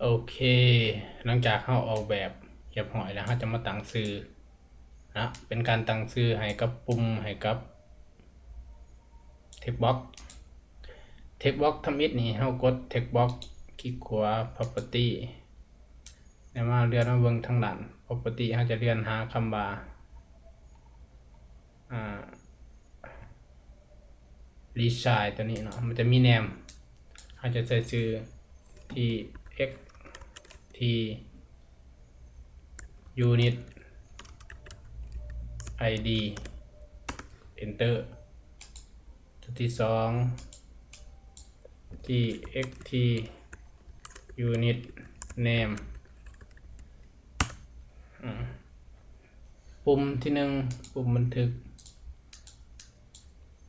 โอเคหลังจากเราออกแบบเรียบร้อยแล้วเราจะมาตั้งชื่อนะเป็นการตั้งชื่อให้กับปุ่มให้กับ text box text box ทำอิฐนี่เรากด text box คลิกขวา property แล้วมาเลื่อนมาเบิ่งทางด้าน property เราจะเลื่อนหาคำว่าresign ตัวนี้เนาะมันจะมี name เราจะใส่ชื่อ txt unit id enter ตัวที่สอง txt unit name ปุ่มที่หนึ่งปุ่มบันทึก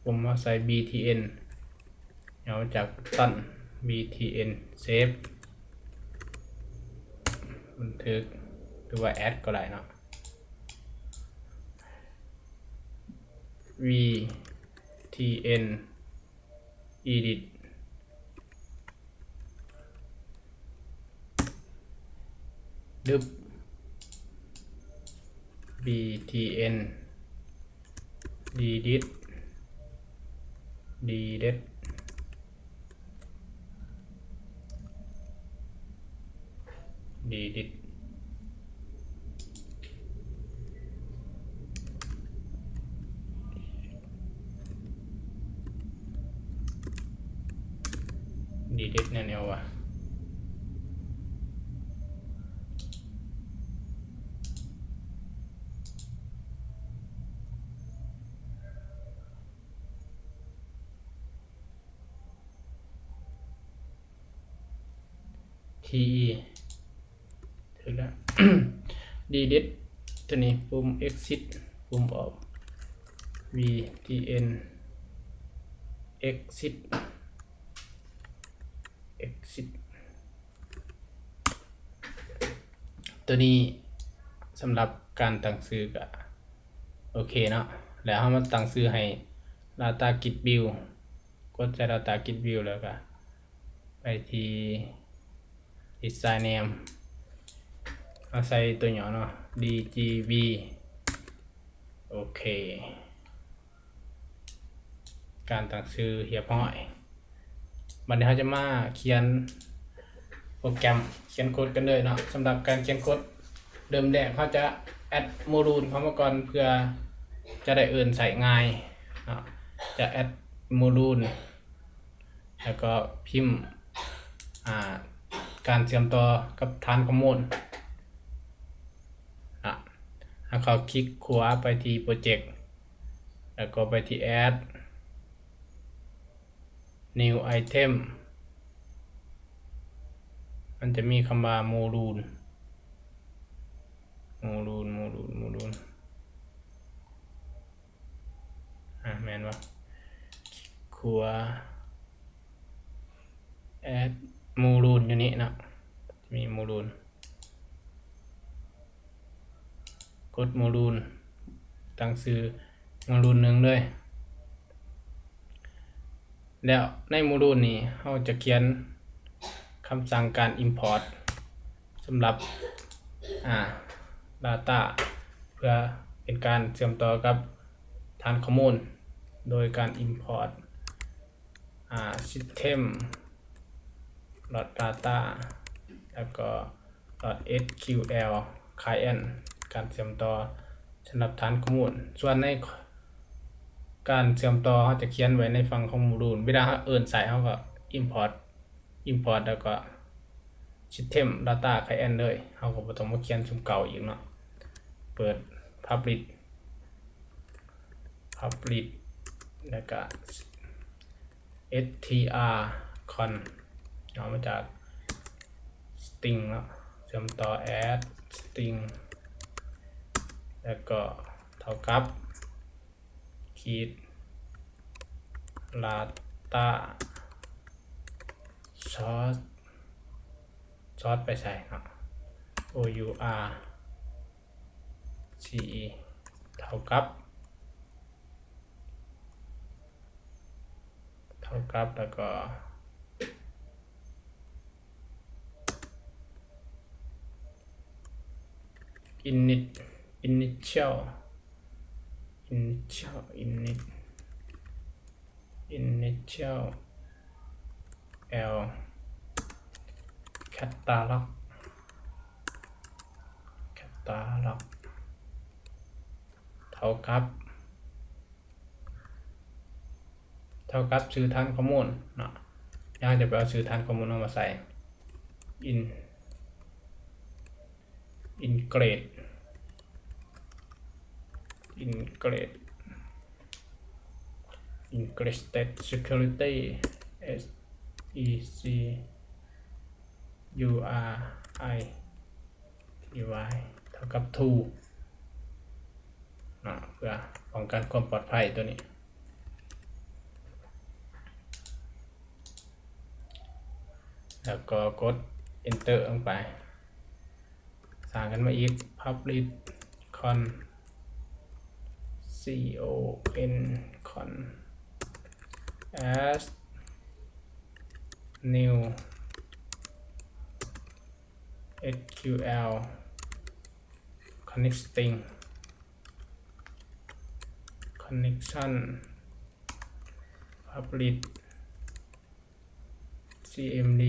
ผมมาใส่ btn เอาจากตั้น btn save บันทึกหรือว่า add ก็ได้เนาะ vtn editดึบ btn delete delete delete delete แน่ๆว่ะte ถึงแล้ว delete ตัวนี้ปุ่ม exit ปุ่มออก vtn exitตัวนี้สำหรับการตั้งชื่อก็โอเคเนาะแล้วเรามาตั้งชื่อให้ data git build กดใส่ data git build แล้วก็ไปที่ design name เอาใส่ตัวย่อเนาะ dgv โอเคการตั้งชื่อเรียบร้อยบัดนี้เราจะมาเขียนโปรแกรมเขียนโค้ดกันเลยเนาะสำหรับการเขียนโค้ดเดิมแรกเขาจะแอดโมดูลเข้ามาก่อนเพื่อจะได้ใส่ง่ายเนาะจะแอดโมดูลแล้วก็พิมพ์การเชื่อมต่อกับฐานข้อมูลแล้วก็คลิกขวาไปที่โปรเจกต์แล้วก็ไปที่ add new item มันจะมีคำว่าโมดูลแม่นว่าครัว add โมดูลอยู่นี่นะมีโมดูลกดโมดูลตั้งชื่อโมดูลหนึ่งเลยแล้วในโมดูลนี้เราจะเขียนคำสั่งการ import สำหรับdata เพื่อเป็นการเชื่อมต่อกับฐานข้อมูลโดยการ import system data แล้วก็ sql client การเชื่อมต่อสำหรับฐานข้อมูลส่วนในการเชื่อมต่อเขาจะเขียนไว้ในฝั่งของโมดูลเวลาเขาใส่เขาก็ import แล้วก็ system data client เลยเขาก็บ่ต้องมาเขียนสุ่มเก่าอีกเนาะเปิด public แล้วก็ strcon เอามาจาก string เนาะเชื่อมต่อ add string แล้วก็เท่ากับขีด data source ไปใส่เนาะ OURCE เท่ากับแล้วก็ init initial init initial l catalog เท่ากับชื่อฐานข้อมูลเนาะอยากจะไปเอาชื่อฐานข้อมูลมาใส่ integrate state security s e c u r i e y เท่ากับ true เนาะเพื่อป้องกันความปลอดภัยตัวนี้แล้วก็กด enter ลงไปสร้างกันมาอีก public con con as new sql connecting connection public cmd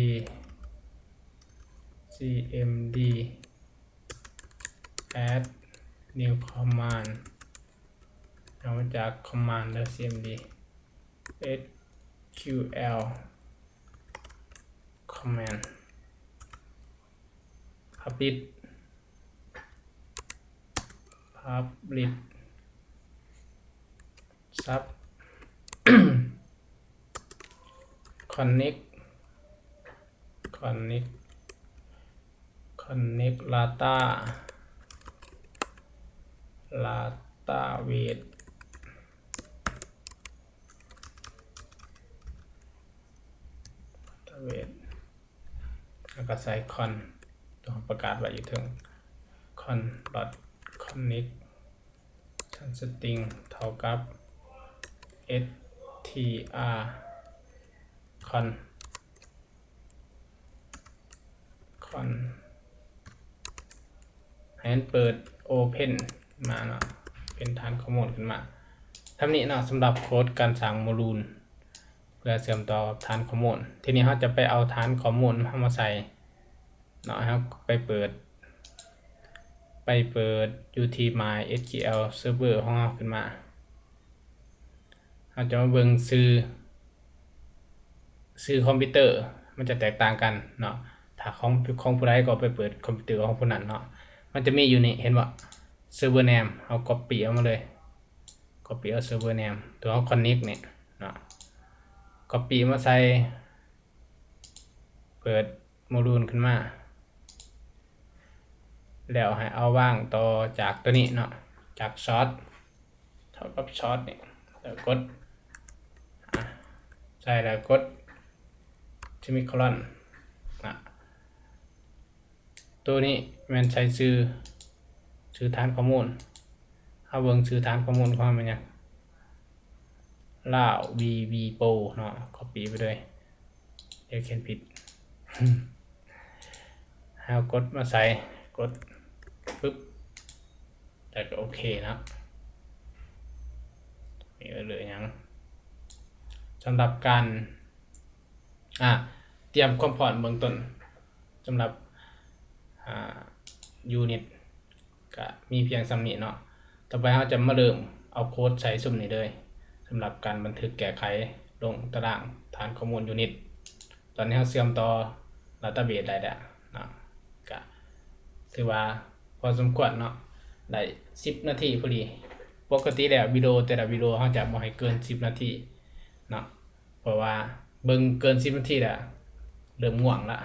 add new command เอามาจาก command แล้ว cmd sql command public sub connect lata weightแล้วก็ใส่ con ตัวประกาศไว้อยู่ถึง con connect string เท่ากับ str conให้มันเปิด open มาเนาะเป็นฐานข้อมูลขึ้นมาทำนี้เนาะสำหรับโค้ดการสร้างโมดูลเพื่อเชื่อมต่อกับฐานข้อมูลทีนี้เราจะไปเอาฐานข้อมูลมาใส่เนาะครับไปเปิดUTMySQL server ของเราขึ้นมาเราจะมาเบิ่งซื้อคอมพิวเตอร์มันจะแตกต่างกันเนาะถ้าของผู้ใดก็ไปเปิดคอมพิวเตอร์ของผู้นั้นเนาะมันจะมีอยู่นี่เห็นบ่ server name เอา copy เอามาเลย copy เอา server name ตัวเอา connect เนี่ยเนาะ copy มาใส่เปิดโมดูลขึ้นมาแล้วให้เอาว่างต่อจากตัวนี้เนาะจาก short เท่ากับ short เนี่ยแล้วกดใช่แล้วกดsemicolon นะตัวนี้มันใช้ชื่อฐานข้อมูลเอาเบิ่งชื่อฐานข้อมูลความเป็นยังล่าว vb pro เนาะ copy ไปเลยเดี๋ยวเขียนผิด เอากดมาใส่กดปึ๊บแต่ก็โอเคนะมีเหลือยังสำหรับการเตรียมความพร้อมเบื้องต้นสำหรับยูนิตก็มีเพียงสำนี้เนาะต่อไปเราจะมาเริ่มเอาโค้ดใส่สุ่มนี้เลยสำหรับการบันทึกแก้ไขลงตารางฐานข้อมูลยูนิตตอนนี้เราเชื่อมต่อดัตต้าเบสได้แล้วเนาะก็ถือว่าพอสมควรเนาะได้10 นาทีพอดีปกติแล้ววิดีโอแต่ละวิดีโอเราจะบ่ให้เกิน10 นาทีเนาะเพราะว่าเบิ่งเกิน10 นาทีแล้วเริ่มง่วงละ